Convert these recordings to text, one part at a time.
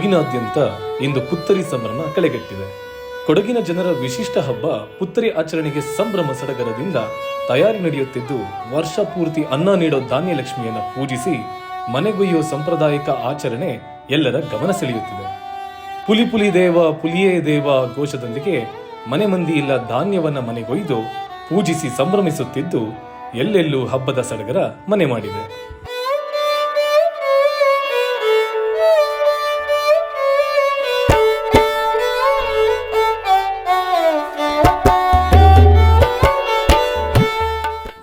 ಕೊಡಗಿನಾದ್ಯಂತ ಇಂದು ಪುತ್ತರಿ ಸಂಭ್ರಮ ಕಳೆಗಟ್ಟಿದೆ. ಕೊಡಗಿನ ಜನರ ವಿಶಿಷ್ಟ ಹಬ್ಬ ಪುತ್ತರಿ ಆಚರಣೆಗೆ ಸಂಭ್ರಮ ಸಡಗರದಿಂದ ತಯಾರಿ ನಡೆಯುತ್ತಿದ್ದು, ವರ್ಷ ಪೂರ್ತಿ ಅನ್ನ ನೀಡೋ ಧಾನ್ಯಲಕ್ಷ್ಮಿಯನ್ನ ಪೂಜಿಸಿ ಮನೆಗೊಯ್ಯೋ ಸಾಂಪ್ರದಾಯಿಕ ಆಚರಣೆ ಎಲ್ಲರ ಗಮನ ಸೆಳೆಯುತ್ತಿದೆ. ಪುಲಿ ಪುಲಿ ದೇವ ಪುಲಿಯೇ ದೇವ ಘೋಷದೊಂದಿಗೆ ಮನೆ ಮಂದಿ ಇಲ್ಲ ಧಾನ್ಯವನ್ನ ಮನೆಗೊಯ್ದು ಪೂಜಿಸಿ ಸಂಭ್ರಮಿಸುತ್ತಿದ್ದು, ಎಲ್ಲೆಲ್ಲೂ ಹಬ್ಬದ ಸಡಗರ ಮನೆ ಮಾಡಿದೆ.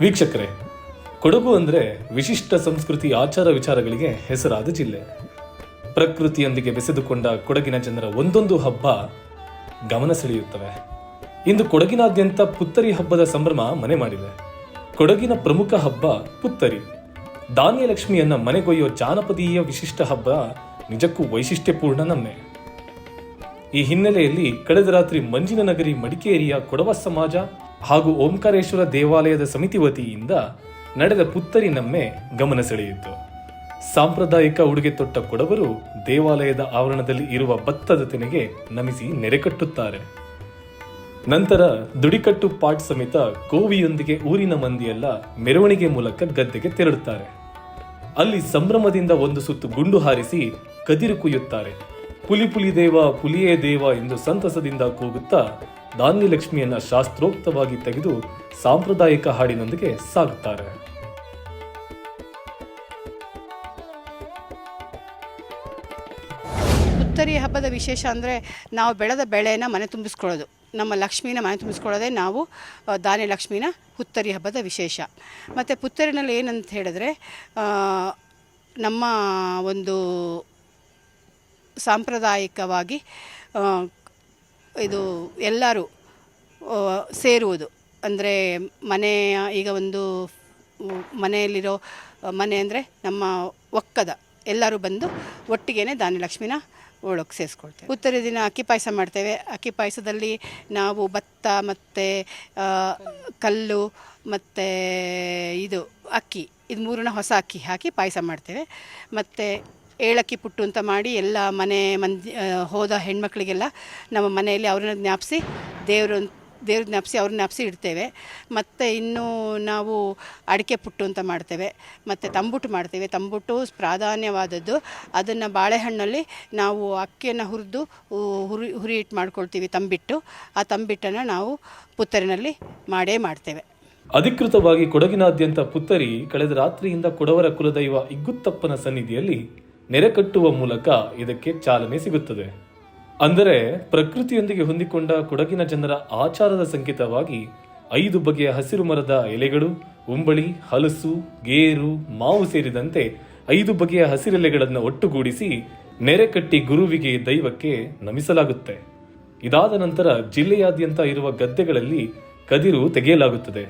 ವೀಕ್ಷಕರೇ, ಕೊಡಗು ಅಂದರೆ ವಿಶಿಷ್ಟ ಸಂಸ್ಕೃತಿ ಆಚಾರ ವಿಚಾರಗಳಿಗೆ ಹೆಸರಾದ ಜಿಲ್ಲೆ. ಪ್ರಕೃತಿಯೊಂದಿಗೆ ಬೆಸೆದುಕೊಂಡ ಕೊಡಗಿನ ಜನರ ಒಂದೊಂದು ಹಬ್ಬ ಗಮನ ಸೆಳೆಯುತ್ತವೆ. ಇಂದು ಕೊಡಗಿನಾದ್ಯಂತ ಪುತ್ತರಿ ಹಬ್ಬದ ಸಂಭ್ರಮ ಮನೆ ಮಾಡಿದೆ. ಕೊಡಗಿನ ಪ್ರಮುಖ ಹಬ್ಬ ಪುತ್ತರಿ. ಧಾನ್ಯಲಕ್ಷ್ಮಿಯನ್ನ ಮನೆಗೊಯ್ಯೋ ಜಾನಪದೀಯ ವಿಶಿಷ್ಟ ಹಬ್ಬ ನಿಜಕ್ಕೂ ವೈಶಿಷ್ಟ್ಯಪೂರ್ಣ ನಮ್ಮೆ. ಈ ಹಿನ್ನೆಲೆಯಲ್ಲಿ ಕಳೆದ ರಾತ್ರಿ ಮಂಜಿನ ನಗರಿ ಮಡಿಕೇರಿಯ ಕೊಡವ ಸಮಾಜ ಹಾಗೂ ಓಂಕಾರೇಶ್ವರ ದೇವಾಲಯದ ಸಮಿತಿ ವತಿಯಿಂದ ನಡೆದ ಪುತ್ತರಿ ನಮ್ಮೆ ಗಮನ ಸೆಳೆಯಿತು. ಸಾಂಪ್ರದಾಯಿಕ ಉಡುಗೆ ತೊಟ್ಟ ಕೊಡವರು ದೇವಾಲಯದ ಆವರಣದಲ್ಲಿ ಇರುವ ಭತ್ತದ ತೆನೆಗೆ ನಮಿಸಿ ನೆರೆಕಟ್ಟುತ್ತಾರೆ. ನಂತರ ದುಡಿಕಟ್ಟು ಪಾಟ್ ಸಮೇತ ಕೋವಿಯೊಂದಿಗೆ ಊರಿನ ಮಂದಿಯೆಲ್ಲ ಮೆರವಣಿಗೆ ಮೂಲಕ ಗದ್ದೆಗೆ ತೆರಳುತ್ತಾರೆ. ಅಲ್ಲಿ ಸಂಭ್ರಮದಿಂದ ಒಂದು ಸುತ್ತು ಗುಂಡು ಹಾರಿಸಿ ಕದಿರು ಕುಯ್ಯುತ್ತಾರೆ. ಪುಲಿ ಪುಲಿ ದೇವ ಪುಲಿಯೇ ದೇವ ಎಂದು ಸಂತಸದಿಂದ ಕೂಗುತ್ತಾ ಧಾನ್ಯಲಕ್ಷ್ಮಿಯನ್ನ ಶಾಸ್ತ್ರೋಕ್ತವಾಗಿ ತೆಗೆದು ಸಾಂಪ್ರದಾಯಿಕ ಹಾಡಿನೊಂದಿಗೆ ಸಾಗುತ್ತಾರೆ. ಪುತ್ತರಿ ಹಬ್ಬದ ವಿಶೇಷ ಅಂದರೆ ನಾವು ಬೆಳೆದ ಬೆಳೆನ ಮನೆ ತುಂಬಿಸ್ಕೊಳ್ಳೋದು, ನಮ್ಮ ಲಕ್ಷ್ಮೀನ ಮನೆ ತುಂಬಿಸ್ಕೊಳ್ಳೋದೇ ನಾವು ಧಾನ್ಯಲಕ್ಷ್ಮಿನ ಪುತ್ತರಿ ಹಬ್ಬದ ವಿಶೇಷ. ಮತ್ತು ಪುತ್ತರಿನಲ್ಲಿ ಏನಂತ ಹೇಳಿದ್ರೆ, ನಮ್ಮ ಒಂದು ಸಾಂಪ್ರದಾಯಿಕವಾಗಿ ಇದು ಎಲ್ಲರೂ ಸೇರುವುದು ಅಂದರೆ ಈಗ ಒಂದು ಮನೆಯಲ್ಲಿರೋ ಮನೆ ಅಂದರೆ ನಮ್ಮ ಒಕ್ಕದ ಎಲ್ಲರೂ ಬಂದು ಒಟ್ಟಿಗೆ ಧಾನ್ಯಲಕ್ಷ್ಮಿನ ಒಳಗೆ ಸೇರಿಸ್ಕೊಳ್ತೇವೆ. ಪುತ್ತರಿ ದಿನ ಅಕ್ಕಿ ಪಾಯಸ ಮಾಡ್ತೇವೆ. ಅಕ್ಕಿ ಪಾಯಸದಲ್ಲಿ ನಾವು ಭತ್ತ ಮತ್ತು ಕಲ್ಲು ಮತ್ತು ಇದು ಅಕ್ಕಿ, ಇದು ಮೂರನ್ನ ಹೊಸ ಅಕ್ಕಿ ಹಾಕಿ ಪಾಯಸ ಮಾಡ್ತೇವೆ. ಮತ್ತು ಏಳಕ್ಕಿ ಪುಟ್ಟು ಅಂತ ಮಾಡಿ ಎಲ್ಲ ಮಂದಿ ಹೋದ ಹೆಣ್ಮಕ್ಳಿಗೆಲ್ಲ ನಮ್ಮ ಮನೆಯಲ್ಲಿ ಅವ್ರನ್ನ ಜ್ಞಾಪಿಸಿ ದೇವ್ರ ಜ್ಞಾಪಿಸಿ ಅವ್ರನ್ನ ಜ್ಞಾಪಿಸಿ ಇಡ್ತೇವೆ. ಮತ್ತು ಇನ್ನೂ ನಾವು ಅಡಿಕೆ ಪುಟ್ಟು ಅಂತ ಮಾಡ್ತೇವೆ. ಮತ್ತು ತಂಬುಟ್ಟು ಮಾಡ್ತೇವೆ. ತಂಬುಟ್ಟು ಪ್ರಾಧಾನ್ಯವಾದದ್ದು. ಅದನ್ನು ಬಾಳೆಹಣ್ಣಲ್ಲಿ ನಾವು ಅಕ್ಕಿಯನ್ನು ಹುರಿದು ಹುರಿ ಇಟ್ಟು ಮಾಡ್ಕೊಳ್ತೀವಿ ತಂಬಿಟ್ಟು. ಆ ತಂಬಿಟ್ಟನ್ನು ನಾವು ಪುತ್ತರಿನಲ್ಲಿ ಮಾಡ್ತೇವೆ. ಅಧಿಕೃತವಾಗಿ ಕೊಡಗಿನಾದ್ಯಂತ ಪುತ್ತರಿ ಕಳೆದ ರಾತ್ರಿಯಿಂದ ಕೊಡವರ ಕುಲದೈವ ಇಗ್ಗುತ್ತಪ್ಪನ ಸನ್ನಿಧಿಯಲ್ಲಿ ನೆರೆಕಟ್ಟುವ ಮೂಲಕ ಇದಕ್ಕೆ ಚಾಲನೆ ಸಿಗುತ್ತದೆ. ಅಂದರೆ ಪ್ರಕೃತಿಯೊಂದಿಗೆ ಹೊಂದಿಕೊಂಡ ಕೊಡಗಿನ ಜನರ ಆಚಾರದ ಸಂಕೇತವಾಗಿ 5 ಬಗೆಯ ಹಸಿರು ಮರದ ಎಲೆಗಳು, ಉಂಬಳಿ, ಹಲಸು, ಗೇರು, ಮಾವು ಸೇರಿದಂತೆ 5 ಬಗೆಯ ಹಸಿರೆಲೆಗಳನ್ನು ಒಟ್ಟುಗೂಡಿಸಿ ನೆರೆಕಟ್ಟಿ ಗುರುವಿಗೆ ದೈವಕ್ಕೆ ನಮಿಸಲಾಗುತ್ತೆ. ಇದಾದ ನಂತರ ಜಿಲ್ಲೆಯಾದ್ಯಂತ ಇರುವ ಗದ್ದೆಗಳಲ್ಲಿ ಕದಿರು ತೆಗೆಯಲಾಗುತ್ತದೆ.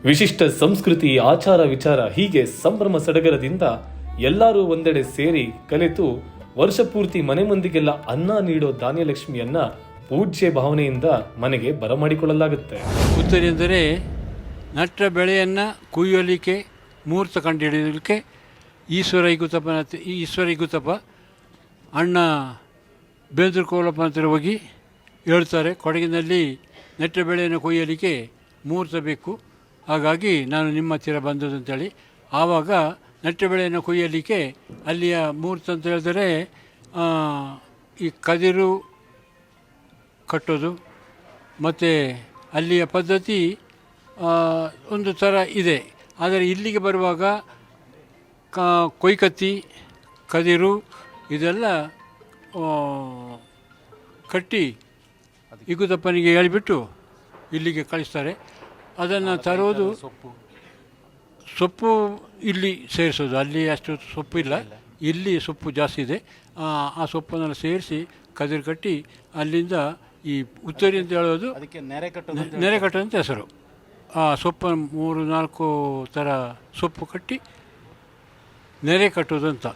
ವಿಶಿಷ್ಟ ಸಂಸ್ಕೃತಿ ಆಚಾರ ವಿಚಾರ ಹೀಗೆ ಸಂಭ್ರಮ ಸಡಗರದಿಂದ ಎಲ್ಲರೂ ಒಂದೆಡೆ ಸೇರಿ ಕಲೆತು ವರ್ಷ ಪೂರ್ತಿ ಮನೆ ಮಂದಿಗೆಲ್ಲ ಅನ್ನ ನೀಡೋ ಧಾನ್ಯಲಕ್ಷ್ಮಿಯನ್ನ ಪೂಜ್ಯ ಭಾವನೆಯಿಂದ ಮನೆಗೆ ಬರಮಾಡಿಕೊಳ್ಳಲಾಗುತ್ತೆ. ಪುತ್ತರಿ ಎಂದರೆ ನಟ್ಟ ಬೆಳೆಯನ್ನು ಕುಯ್ಯಲಿಕ್ಕೆ ಮುಹೂರ್ತ ಕಂಡುಹಿಡಿಯಲಿಕ್ಕೆ ಈಶ್ವರ ಇಗುತ್ತಪ್ಪ ಅಣ್ಣ ಬೇಂದ್ರ ಕೋಲಪ್ಪ ಅಂತ ಹೋಗಿ ಹೇಳ್ತಾರೆ, ಕೊಡಗಿನಲ್ಲಿ ನೆಟ್ಟ ಬೆಳೆಯನ್ನು ಕೊಯ್ಯಲಿಕ್ಕೆ ಮುಹೂರ್ತ ಬೇಕು, ಹಾಗಾಗಿ ನಾನು ನಿಮ್ಮ ಹತ್ತಿರ ಬಂದದ್ದು ಅಂತೇಳಿ. ಆವಾಗ ನೆಟ್ಟ ಬೆಳೆಯನ್ನು ಕೊಯ್ಯಲಿಕ್ಕೆ ಅಲ್ಲಿಯ ಮುಹೂರ್ತ ಅಂತ ಹೇಳಿದರೆ ಈ ಕದಿರು ಕಟ್ಟೋದು ಮತ್ತು ಅಲ್ಲಿಯ ಪದ್ಧತಿ ಒಂದು ಥರ ಇದೆ. ಆದರೆ ಇಲ್ಲಿಗೆ ಬರುವಾಗ ಕೊಯ್ಕತ್ತಿ ಕದಿರು ಇದೆಲ್ಲ ಕಟ್ಟಿ ಇಗುದಪ್ಪನಿಗೆ ಹೇಳಿಬಿಟ್ಟು ಇಲ್ಲಿಗೆ ಕಳಿಸ್ತಾರೆ. ಅದನ್ನು ತರೋದು ಸೊಪ್ಪು ಇಲ್ಲಿ ಸೇರಿಸೋದು. ಅಲ್ಲಿ ಅಷ್ಟು ಸೊಪ್ಪು ಇಲ್ಲ, ಇಲ್ಲಿ ಸೊಪ್ಪು ಜಾಸ್ತಿ ಇದೆ. ಆ ಸೊಪ್ಪನ್ನೆಲ್ಲ ಸೇರಿಸಿ ಕದಿರು ಕಟ್ಟಿ ಅಲ್ಲಿಂದ ಈ ಉತ್ತರಿ ಅಂತ ಹೇಳೋದು ನೆರೆಕಟ್ಟು ಅಂತ ಹೆಸರು. ಆ ಸೊಪ್ಪನ್ನು 3-4 ಥರ ಸೊಪ್ಪು ಕಟ್ಟಿ ನೆರೆ ಕಟ್ಟೋದು ಅಂತ.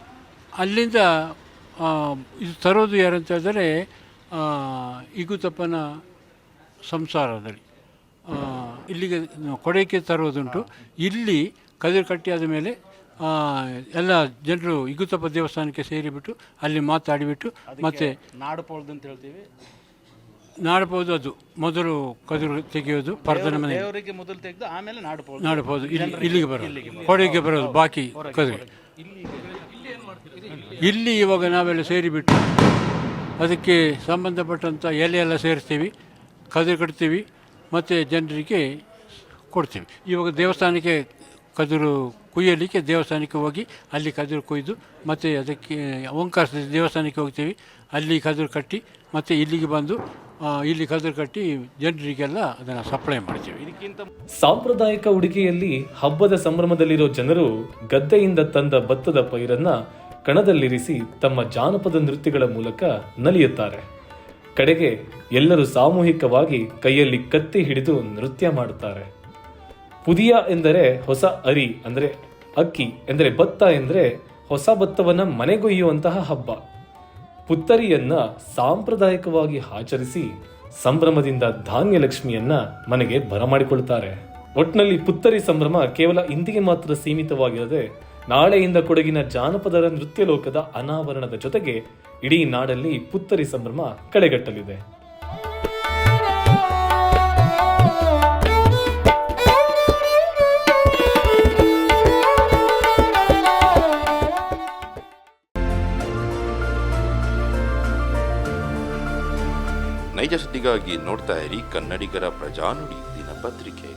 ಅಲ್ಲಿಂದ ಇದು ತರೋದು ಯಾರಂತ ಹೇಳಿದರೆ ಇಗುತ್ತಪ್ಪನ ಸಂಸಾರದಲ್ಲಿ ಇಲ್ಲಿಗೆ ಕೊಡಕ್ಕೆ ತರೋದುಂಟು. ಇಲ್ಲಿ ಕದಿರು ಕಟ್ಟಿ ಆದ ಮೇಲೆ ಎಲ್ಲ ಜನರು ಇಗುತ್ತಪ್ಪ ದೇವಸ್ಥಾನಕ್ಕೆ ಸೇರಿಬಿಟ್ಟು ಅಲ್ಲಿ ಮಾತಾಡಿಬಿಟ್ಟು ಮತ್ತು ನಾಡಪೌಲ್ದು ಅಂತ ಹೇಳ್ತೀವಿ. ನಾಡಬಹುದು, ಅದು ಮೊದಲು ಕದುರು ತೆಗೆಯೋದು ಪರ್ದನ ಮನೆ, ದೇವರಿಗೆ ಮೊದಲು ತೆಗೆದು ಆಮೇಲೆ ನಾಡಪೌಲ್. ನಾಡಬಹುದು, ಇಲ್ಲಿಗೆ ಬರೋದು, ಹೊಡೆಗೆ ಬರೋದು, ಬಾಕಿ ಕದುರು. ಇಲ್ಲಿ ಇವಾಗ ನಾವೆಲ್ಲ ಸೇರಿಬಿಟ್ಟು ಅದಕ್ಕೆ ಸಂಬಂಧಪಟ್ಟಂಥ ಎಲೆ ಎಲ್ಲ ಸೇರಿಸ್ತೀವಿ, ಕದುರು ಕಟ್ತೀವಿ ಮತ್ತು ಜನರಿಗೆ ಕೊಡ್ತೀವಿ. ಇವಾಗ ದೇವಸ್ಥಾನಕ್ಕೆ ಕದುರು ಕುಯ್ಯಲಿಕ್ಕೆ ದೇವಸ್ಥಾನಕ್ಕೆ ಹೋಗಿ ಅಲ್ಲಿ ಕದುರು ಕೊಯ್ದು ಮತ್ತು ಅದಕ್ಕೆ ಓಂಕಾರ ದೇವಸ್ಥಾನಕ್ಕೆ ಹೋಗ್ತೀವಿ, ಅಲ್ಲಿ ಕದುರು ಕಟ್ಟಿ ಮತ್ತು ಇಲ್ಲಿಗೆ ಬಂದು ಇಲ್ಲಿ ಕದುರು ಕಟ್ಟಿ ಜನರಿಗೆಲ್ಲ ಅದನ್ನು ಸಪ್ಲೈ ಮಾಡ್ತೀವಿ. ಇದಕ್ಕಿಂತ ಸಾಂಪ್ರದಾಯಿಕ ಉಡುಗೆಯಲ್ಲಿ ಹಬ್ಬದ ಸಂಭ್ರಮದಲ್ಲಿರೋ ಜನರು ಗದ್ದೆಯಿಂದ ತಂದ ಭತ್ತದ ಪೈರನ್ನ ಕಣದಲ್ಲಿರಿಸಿ ತಮ್ಮ ಜಾನಪದ ನೃತ್ಯಗಳ ಮೂಲಕ ನಲಿಯುತ್ತಾರೆ. ಕಡೆಗೆ ಎಲ್ಲರೂ ಸಾಮೂಹಿಕವಾಗಿ ಕೈಯಲ್ಲಿ ಕತ್ತಿ ಹಿಡಿದು ನೃತ್ಯ ಮಾಡುತ್ತಾರೆ. ಪುದಿಯ ಎಂದರೆ ಹೊಸ ಅರಿ ಅಂದರೆ ಅಕ್ಕಿ ಎಂದರೆ ಭತ್ತ ಎಂದರೆ ಹೊಸ ಭತ್ತವನ್ನ ಮನೆಗೊಯ್ಯುವಂತಹ ಹಬ್ಬ. ಪುತ್ತರಿಯನ್ನ ಸಾಂಪ್ರದಾಯಿಕವಾಗಿ ಆಚರಿಸಿ ಸಂಭ್ರಮದಿಂದ ಧಾನ್ಯ ಲಕ್ಷ್ಮಿಯನ್ನ ಮನೆಗೆ ಬರಮಾಡಿಕೊಳ್ತಾರೆ. ಒಟ್ನಲ್ಲಿ ಪುತ್ತರಿ ಸಂಭ್ರಮ ಕೇವಲ ಇಂದಿಗೆ ಮಾತ್ರ ಸೀಮಿತವಾಗಿರದೆ ನಾಳೆಯಿಂದ ಕೊಡಗಿನ ಜಾನಪದರ ನೃತ್ಯ ಲೋಕದ ಅನಾವರಣದ ಜೊತೆಗೆ ಇಡೀ ನಾಡಲ್ಲಿ ಪುತ್ತರಿ ಸಂಭ್ರಮ ಕಳೆಗಟ್ಟಲಿದೆ. ನೈಜ ಸುದ್ದಿಗಾಗಿ ನೋಡ್ತಾ ಇರಿ ಕನ್ನಡಿಗರ ಪ್ರಜಾನುಡಿ ದಿನಪತ್ರಿಕೆ.